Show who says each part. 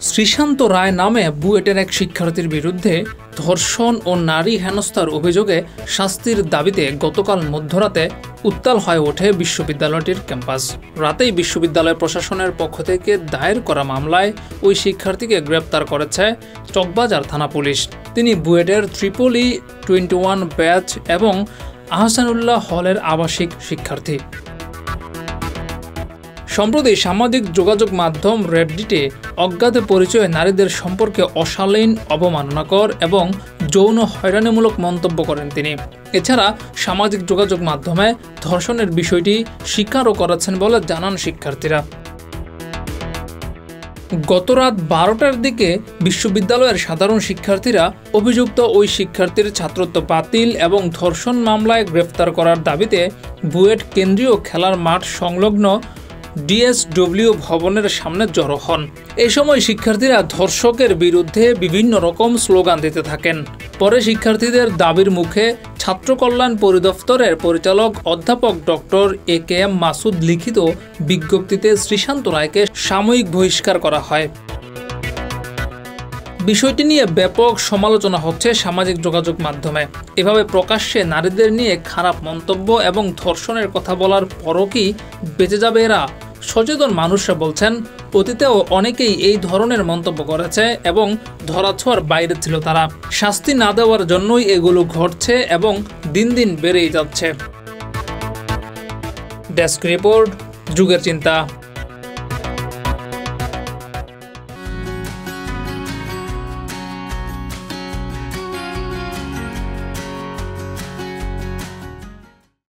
Speaker 1: শ্রীশান্ত রায় নামে বুয়েটের এক শিক্ষার্থীর বিরুদ্ধে ধর্ষণ ও নারী হেনস্থার অভিযোগে শাস্তির দাবিতে গতকাল মধ্যরাতে উত্তাল হয়ে ওঠে বিশ্ববিদ্যালয়টির ক্যাম্পাস। রাতেই বিশ্ববিদ্যালয় প্রশাসনের পক্ষ থেকে দায়ের করা মামলায় ওই শিক্ষার্থীকে গ্রেপ্তার করেছে চকবাজার থানা পুলিশ। তিনি বুয়েটের ট্রিপলি 21 ব্যাচ এবং আহসানুল্লাহ হলের আবাসিক শিক্ষার্থী। সম্প্রতি সামাজিক যোগাযোগ মাধ্যম রেডডিটে অজ্ঞাত পরিচয়ে নারীদের সম্পর্কে অশালীন, অবমাননাকর এবং যৌন হয়রানিমূলক মন্তব্য করেন তিনি। এছাড়া সামাজিক যোগাযোগ মাধ্যমে ধর্ষণের বিষয়টি স্বীকারও করেছেন বলে জানান শিক্ষার্থীরা। গতরাত 12টার দিকে বিশ্ববিদ্যালয়ের সাধারণ শিক্ষার্থীরা অভিযুক্ত ওই শিক্ষার্থীর ছাত্রত্ব বাতিল এবং ধর্ষণ মামলায় গ্রেফতার করার দাবিতে বুয়েট কেন্দ্রীয় খেলার মাঠ সংলগ্ন ডিএসডব্লিউ ভবনের সামনে জড়ো হন। এই সময় শিক্ষার্থীরা ধর্ষকের বিরুদ্ধে বিভিন্ন রকম স্লোগান দিতে থাকেন। পরে শিক্ষার্থীদের দাবির মুখে ছাত্র কল্যাণ পরিদপ্তরের পরিচালক অধ্যাপক ডক্টর AKM মাসুদ লিখিত বিজ্ঞপ্তিতে শ্রীশান্ত রায়কে সাময়িক বহিষ্কার করা হয়। বিষয়টি নিয়ে ব্যাপক সমালোচনা হচ্ছে সামাজিক যোগাযোগ মাধ্যমে। এভাবে প্রকাশ্যে নারীদের নিয়ে খারাপ মন্তব্য এবং ধর্ষণের কথা বলার পরও কি বেঁচে যাবে এরা? সচেতন মানুষরা বলছেন, অতীতেও অনেকেই এই ধরনের মন্তব্য করেছে এবং ধরাছোঁয়ার বাইরে ছিল তারা। শাস্তি না দেওয়ার জন্যই এগুলো ঘটছে এবং দিন দিন বেড়েই যাচ্ছে। ডেস্ক রিপোর্ট, যুগের চিন্তা।